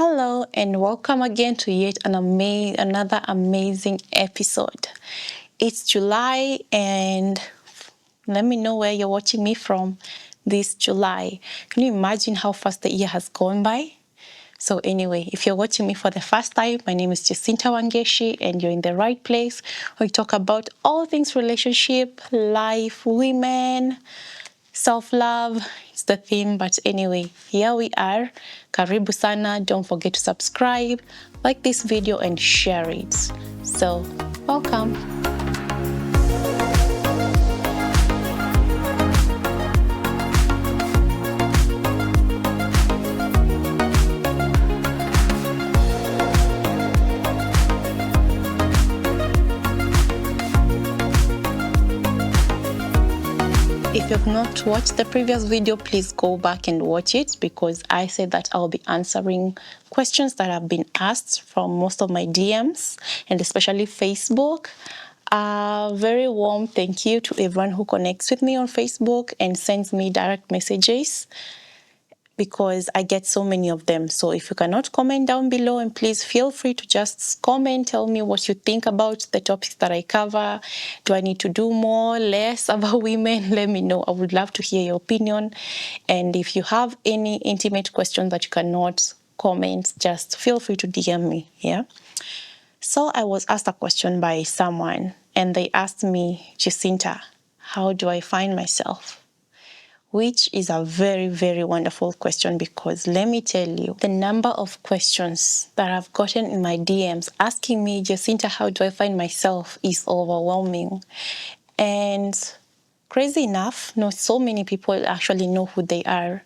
Hello and welcome again to yet another amazing episode. It's July and let me know where you're watching me from this July. Can you imagine how fast the year has gone by? So anyway, if you're watching me for the first time, my name is Jacinta and you're in the right place. We talk about all things relationship, life, women, self-love is the theme, but anyway, here we are. Karibu sana. Don't forget to subscribe, like this video, and share it. So, welcome. If you've not watched the previous video, please go back and watch it because I said that I'll be answering questions that have been asked from most of my DMs and especially Facebook. Very warm thank you to everyone who connects with me on Facebook and sends me direct messages, because I get so many of them. So if you cannot comment down below, and please feel free to just comment, tell me what you think about the topics that I cover. Do I need to do more, less about women? Let me know. I would love to hear your opinion. And if you have any intimate questions that you cannot comment, just feel free to DM me, yeah? So I was asked a question by someone and they asked me, Jacinta, how do I find myself? Which is a very, very wonderful question, because let me tell you, the number of questions that I've gotten in my DMs asking me, Jacinta, how do I find myself, is overwhelming. And crazy enough, not so many people actually know who they are.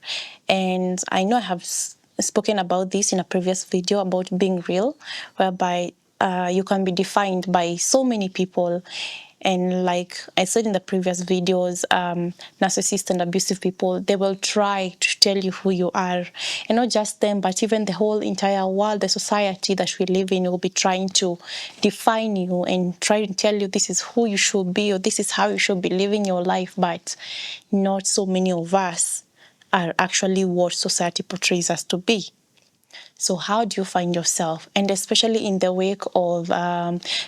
And I know I have spoken about this in a previous video about being real, whereby you can be defined by so many people. And like I said in the previous videos, narcissist and abusive people, they will try to tell you who you are. And not just them, but even the whole entire world, the society that we live in, will be trying to define you and try to tell you this is who you should be or this is how you should be living your life. But not so many of us are actually what society portrays us to be. So how do you find yourself? And especially in the wake of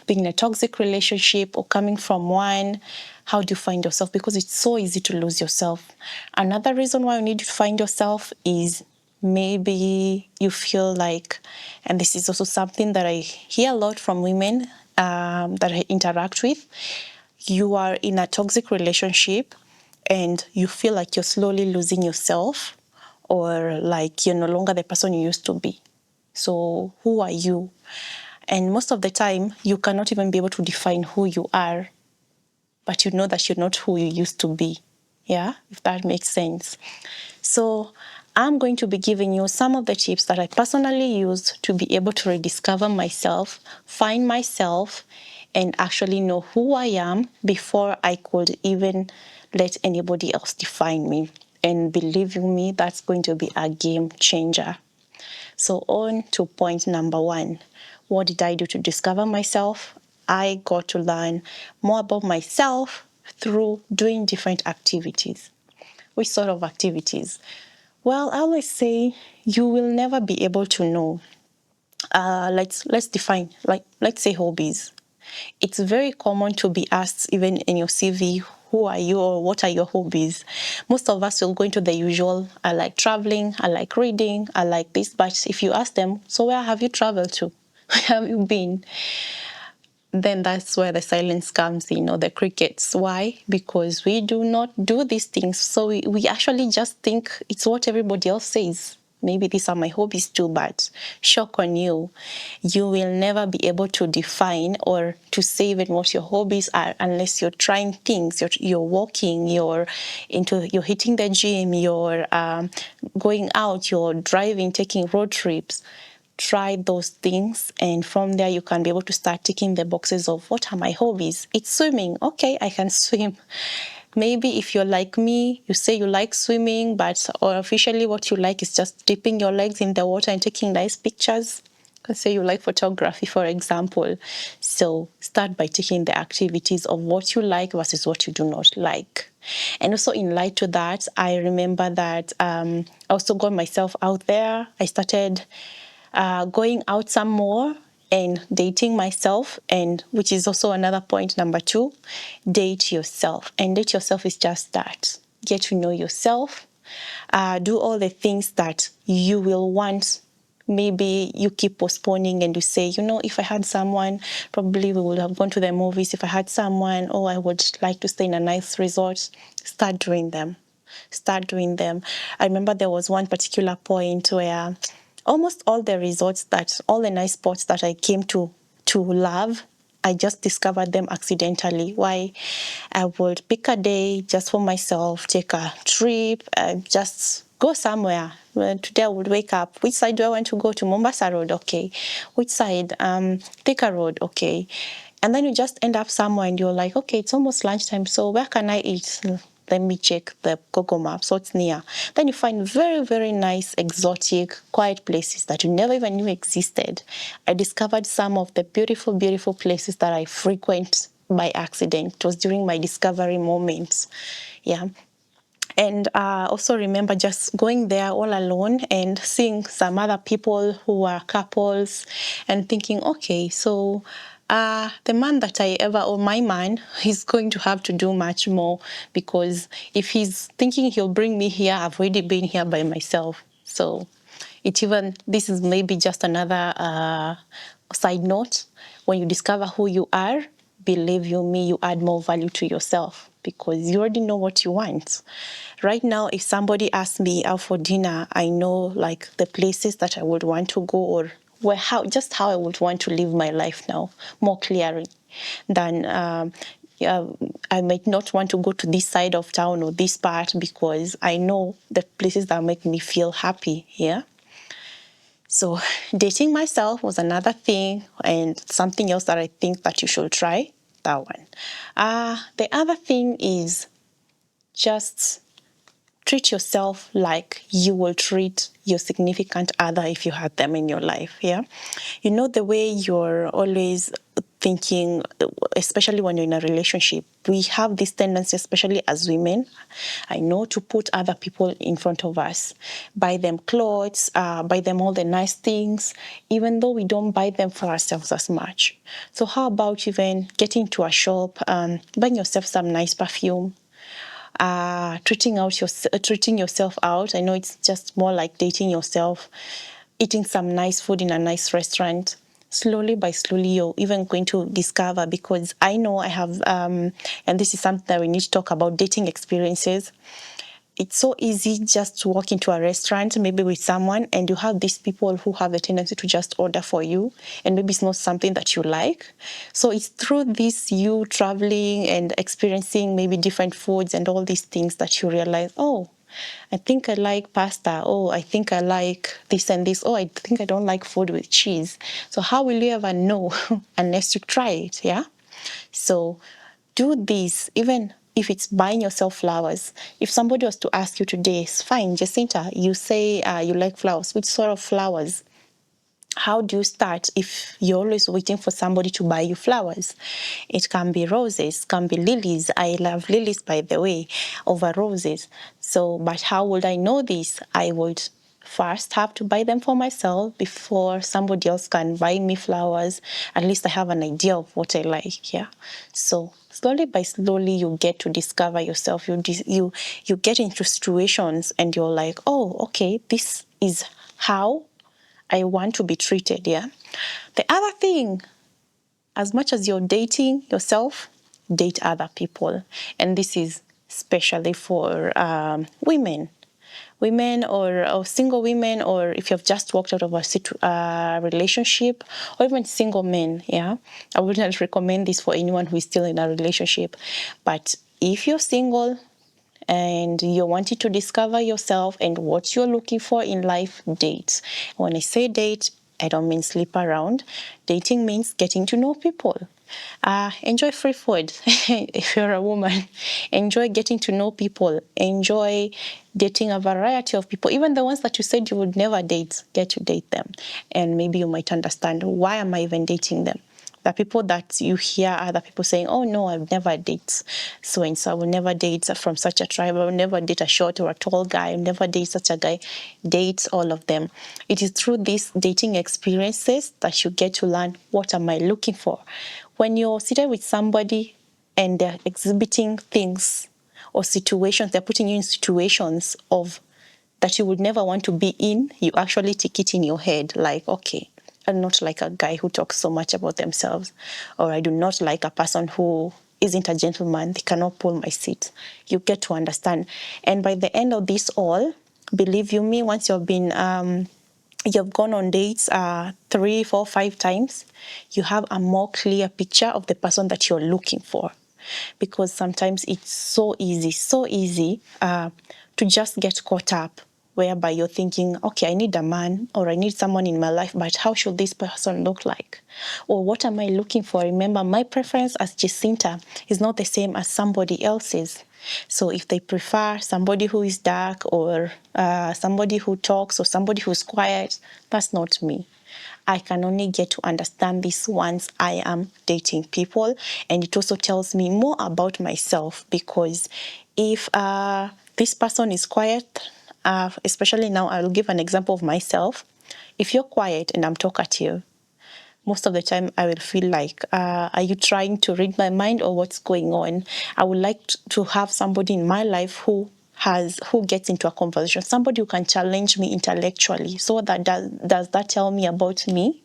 being in a toxic relationship or coming from one, how do you find yourself? Because it's so easy to lose yourself. Another reason why you need to find yourself is maybe you feel like, and this is also something that I hear a lot from women that I interact with, you are in a toxic relationship and you feel like you're slowly losing yourself, or like you're no longer the person you used to be. So who are you? And most of the time, you cannot even be able to define who you are, but you know that you're not who you used to be. Yeah, if that makes sense. So I'm going to be giving you some of the tips that I personally use to be able to rediscover myself, find myself, and actually know who I am before I could even let anybody else define me. And believe me, that's going to be a game changer. So on to point number one. What did I do to discover myself? I got to learn more about myself through doing different activities. Which sort of activities? Well, I always say you will never be able to know. Let's define, like, let's say hobbies. It's very common to be asked, even in your CV, who are you or what are your hobbies? Most of us will go into the usual, I like traveling, I like reading, I like this. But if you ask them, so where have you traveled to? Where have you been? Then that's where the silence comes in, or the crickets. Why? Because we do not do these things. So we actually just think it's what everybody else says. Maybe these are my hobbies too, but shock on you, you will never be able to define or to say even what your hobbies are unless you're trying things. You're walking, you're hitting the gym, you're going out, you're driving, taking road trips. Try those things, and from there you can be able to start ticking the boxes of what are my hobbies. It's swimming. Okay, I can swim. Maybe if you're like me, you say you like swimming, but or officially what you like is just dipping your legs in the water and taking nice pictures. Let's say you like photography, for example. So start by taking the activities of what you like versus what you do not like. And also in light to that, I remember that I also got myself out there. I started going out some more and dating myself, and which is also another point, number 2, date yourself. And date yourself is just that. Get to know yourself. Do all the things that you will want. Maybe you keep postponing and you say, if I had someone, probably we would have gone to the movies. If I had someone, I would like to stay in a nice resort. Start doing them. I remember there was one particular point where almost all the all the nice spots that I came to love, I just discovered them accidentally. Why? I would pick a day just for myself, take a trip, just go somewhere. Today I would wake up. Which side do I want to go to? Mombasa Road, okay. Which side? Thika Road, okay. And then you just end up somewhere and you're like, okay, it's almost lunchtime, so where can I eat? Let me check the Google Maps, so it's near. Then you find very, very nice, exotic, quiet places that you never even knew existed. I discovered some of the beautiful, beautiful places that I frequent by accident. It was during my discovery moments. Yeah. And also remember just going there all alone and seeing some other people who are couples and thinking, okay, so the man that my man, he's going to have to do much more, because if he's thinking he'll bring me here, I've already been here by myself. So this is maybe just another side note. When you discover who you are, believe you me, you add more value to yourself because you already know what you want. Right now, if somebody asks me out for dinner, I know like the places that I would want to go, or how I would want to live my life now more clearly than I might not want to go to this side of town or this part, because I know the places that make me feel happy. Yeah. So dating myself was another thing, and something else that I think that you should try, that one. The other thing is just treat yourself like you will treat your significant other if you had them in your life. Yeah. The way you're always thinking, especially when you're in a relationship, we have this tendency, especially as women, I know, to put other people in front of us, buy them clothes, buy them all the nice things, even though we don't buy them for ourselves as much. So how about even getting to a shop, buying yourself some nice perfume, treating yourself out. I know it's just more like dating yourself, eating some nice food in a nice restaurant. Slowly by slowly, you're even going to discover, because I know I have, and this is something that we need to talk about, dating experiences. It's so easy just to walk into a restaurant, maybe with someone, and you have these people who have a tendency to just order for you, and maybe it's not something that you like. So it's through this, you traveling and experiencing maybe different foods and all these things, that you realize, oh, I think I like pasta. Oh, I think I like this and this. Oh, I think I don't like food with cheese. So how will you ever know unless you try it? Yeah. So do this, even if it's buying yourself flowers. If somebody was to ask you today, fine, Jacinta, you say you like flowers. Which sort of flowers? How do you start if you're always waiting for somebody to buy you flowers? It can be roses, can be lilies. I love lilies, by the way, over roses. So, but how would I know this? I would first have to buy them for myself before somebody else can buy me flowers. At least I have an idea of what I like. Yeah. So slowly by slowly, you get to discover yourself. You get into situations and you're like, oh, okay, this is how I want to be treated. Yeah. The other thing, as much as you're dating yourself, date other people. And this is especially for women or single women, or if you've just walked out of a relationship, or even single men. Yeah. I wouldn't recommend this for anyone who is still in a relationship. But if you're single, and you're wanting to discover yourself and what you're looking for in life, date. When I say date, I don't mean sleep around. Dating means getting to know people. Enjoy free food if you're a woman. Enjoy getting to know people. Enjoy dating a variety of people. Even the ones that you said you would never date, get to date them. And maybe you might understand, why am I even dating them? The people that you hear other people saying, oh no, I'll never date so and so, I will never date from such a tribe, I will never date a short or a tall guy, I will never date such a guy. Date all of them. It is through these dating experiences that you get to learn, what am I looking for? When you're seated with somebody and they're exhibiting things or situations, they're putting you in situations of that you would never want to be in, you actually take it in your head like, okay, I'm not like a guy who talks so much about themselves, or I do not like a person who isn't a gentleman, they cannot pull my seat. You get to understand. And by the end of this all, believe you me, once you've gone on dates 3, 4, 5 times, you have a more clear picture of the person that you're looking for. Because sometimes it's so easy to just get caught up, whereby you're thinking, okay, I need a man or I need someone in my life, but how should this person look like? Or what am I looking for? Remember, my preference as Jacinta is not the same as somebody else's. So if they prefer somebody who is dark or somebody who talks or somebody who's quiet, that's not me. I can only get to understand this once I am dating people. And it also tells me more about myself, because if this person is quiet, especially now, I'll give an example of myself. If you're quiet and I'm talkative, most of the time I will feel like, are you trying to read my mind or what's going on? I would like to have somebody in my life who gets into a conversation, somebody who can challenge me intellectually. So that does that tell me about me?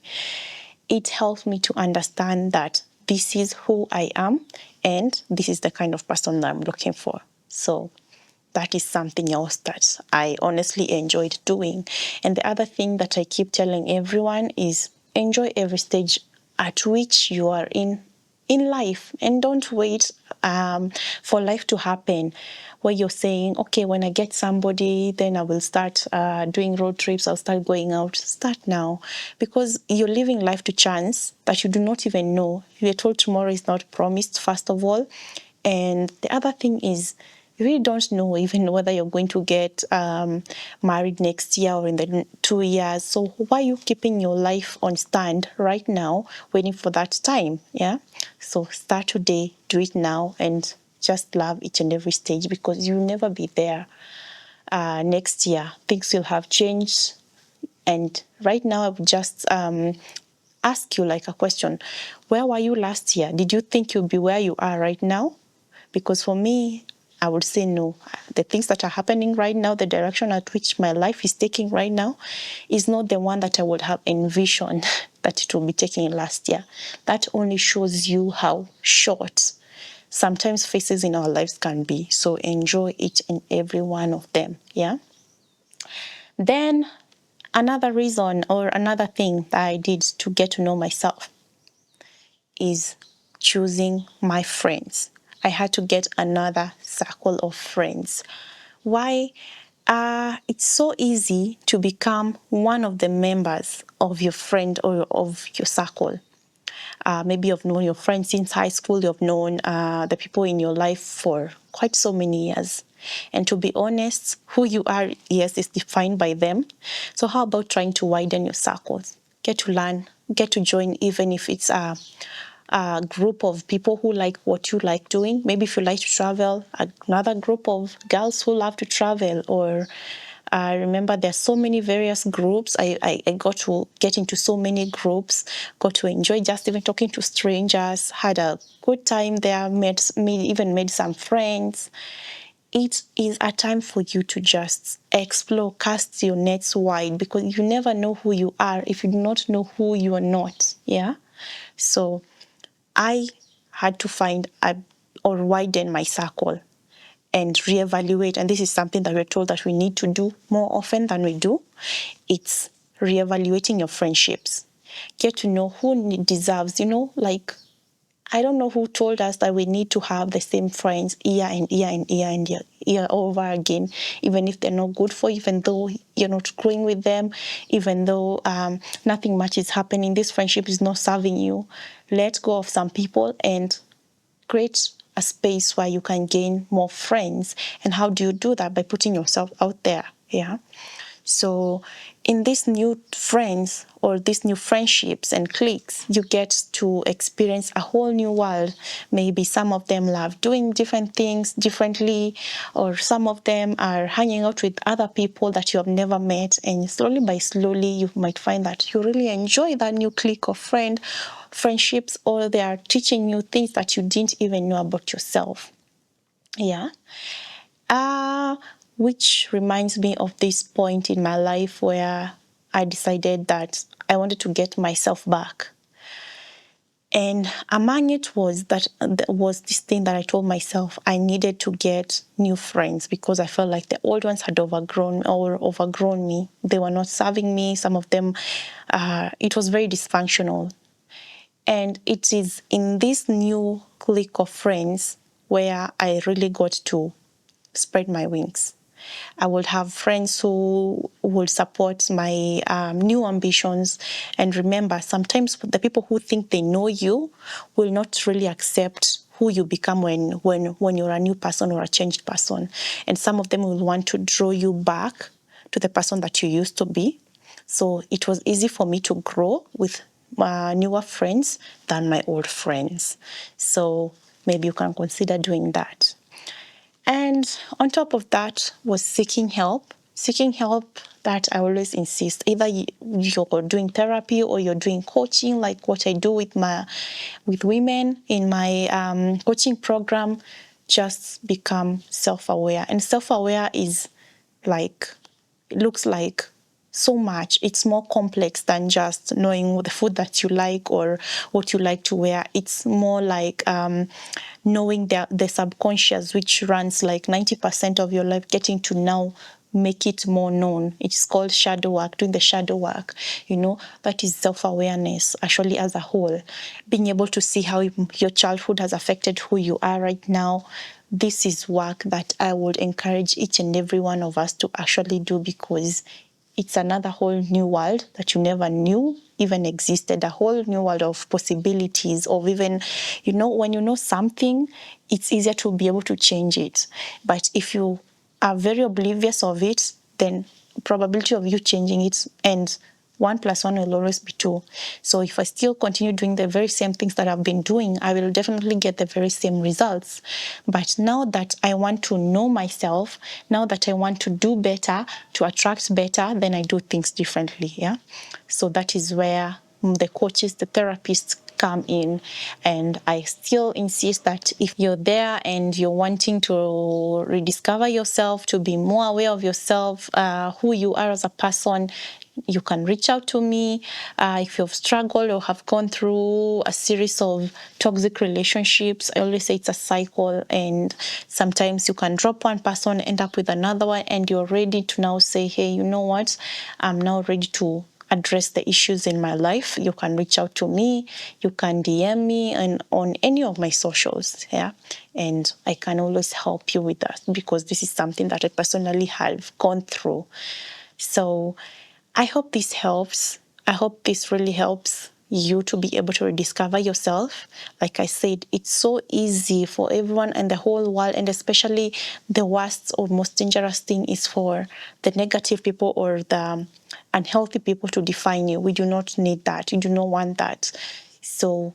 It helps me to understand that this is who I am and this is the kind of person that I'm looking for. So that is something else that I honestly enjoyed doing. And the other thing that I keep telling everyone is, enjoy every stage at which you are in life, and don't wait for life to happen where you're saying, okay, when I get somebody, then I will start doing road trips, I'll start going out. Start now, because you're living life to chance that you do not even know. You're told tomorrow is not promised, first of all. And the other thing is, you really don't know even whether you're going to get married next year or in the 2 years. So why are you keeping your life on stand right now, waiting for that time? Yeah. So start today, do it now, and just love each and every stage, because you'll never be there next year. Things will have changed. And right now, I would just ask you like a question. Where were you last year? Did you think you'll be where you are right now? Because for me, I would say no. The things that are happening right now, the direction at which my life is taking right now, is not the one that I would have envisioned that it will be taking last year. That only shows you how short sometimes phases in our lives can be. So enjoy each and every one of them. Yeah. Then another reason or another thing that I did to get to know myself is choosing my friends. I had to get another circle of friends. Why? It's so easy to become one of the members of your friend or of your circle. Maybe you've known your friends since high school, you've known the people in your life for quite so many years. And to be honest, who you are, yes, is defined by them. So how about trying to widen your circles? Get to learn, get to join, even if it's a group of people who like what you like doing. Maybe if you like to travel, another group of girls who love to travel. Or remember, there's so many various groups. I got to get into so many groups, got to enjoy just even talking to strangers, had a good time there, even made some friends. It is a time for you to just explore, cast your nets wide, because you never know who you are if you do not know who you are not. Yeah. So I had to find or widen my circle and reevaluate. And this is something that we're told that we need to do more often than we do. It's reevaluating your friendships. Get to know who deserves, like, I don't know who told us that we need to have the same friends year and year and year and year over again, even if they're not good for you, even though you're not growing with them, even though nothing much is happening, this friendship is not serving you. Let go of some people and create a space where you can gain more friends. And how do you do that? By putting yourself out there. Yeah. So in these new friends or these new friendships and cliques, you get to experience a whole new world. Maybe some of them love doing different things differently, or some of them are hanging out with other people that you have never met, and slowly by slowly you might find that you really enjoy that new clique of friendships, or they are teaching you things that you didn't even know about yourself. Yeah. Which reminds me of this point in my life where I decided that I wanted to get myself back. And among it was this thing that I told myself I needed to get new friends, because I felt like the old ones had overgrown me. They were not serving me. Some of them, it was very dysfunctional. And it is in this new clique of friends where I really got to spread my wings. I would have friends who will support my new ambitions. And remember, sometimes the people who think they know you will not really accept who you become when you're a new person or a changed person. And some of them will want to draw you back to the person that you used to be. So it was easy for me to grow with newer friends than my old friends. So maybe you can consider doing that. And on top of that was seeking help. Seeking help that I always insist, either you're doing therapy or you're doing coaching, like what I do with women in my coaching program. Just become self-aware. And self-aware is like, it looks like so much. It's more complex than just knowing the food that you like or what you like to wear. It's more like knowing the subconscious, which runs like 90% of your life, getting to now make it more known. It's called shadow work, doing the shadow work. That is self-awareness actually as a whole. Being able to see how your childhood has affected who you are right now. This is work that I would encourage each and every one of us to actually do, because it's another whole new world that you never knew even existed, a whole new world of possibilities, of even, when you know something, it's easier to be able to change it. But if you are very oblivious of it, then probability of you changing it, and 1 + 1 will always be 2. So if I still continue doing the very same things that I've been doing, I will definitely get the very same results. But now that I want to know myself, now that I want to do better, to attract better, then I do things differently. Yeah. So that is where the coaches, the therapists come in. And I still insist that if you're there and you're wanting to rediscover yourself, to be more aware of yourself, who you are as a person, you can reach out to me. If you've struggled or have gone through a series of toxic relationships, I always say it's a cycle, and sometimes you can drop one person, end up with another one, and you're ready to now say, hey, you know what? I'm now ready to address the issues in my life. You can reach out to me. You can DM me on any of my socials. Yeah. And I can always help you with that, because this is something that I personally have gone through. So I hope this helps. I hope this really helps you to be able to rediscover yourself. Like I said, it's so easy for everyone and the whole world, and especially the worst or most dangerous thing is for the negative people or the unhealthy people to define you. We do not need that. We do not want that. So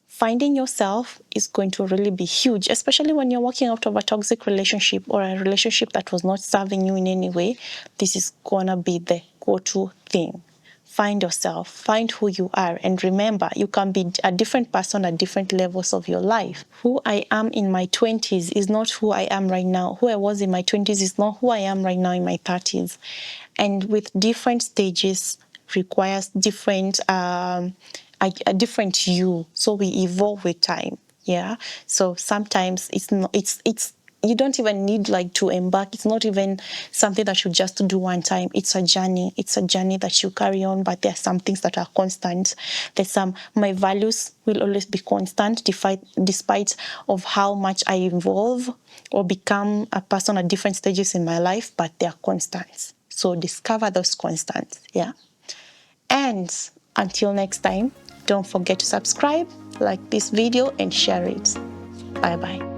finding yourself is going to really be huge, especially when you're walking out of a toxic relationship or a relationship that was not serving you in any way. This is gonna be the go-to thing. Find yourself, find who you are, and remember, you can be a different person at different levels of your life. Who I am in my 20s is not who I am right now. Who I was in my 20s is not who I am right now in my 30s. And with different stages requires different a different you. So we evolve with time. Yeah. So sometimes it's not, it's you don't even need like to embark. It's not even something that you just do one time. It's a journey. It's a journey that you carry on, but there are some things that are constant. My values will always be constant despite of how much I evolve or become a person at different stages in my life, but they are constants. So discover those constants. Yeah. And until next time, don't forget to subscribe, like this video, and share it. Bye-bye.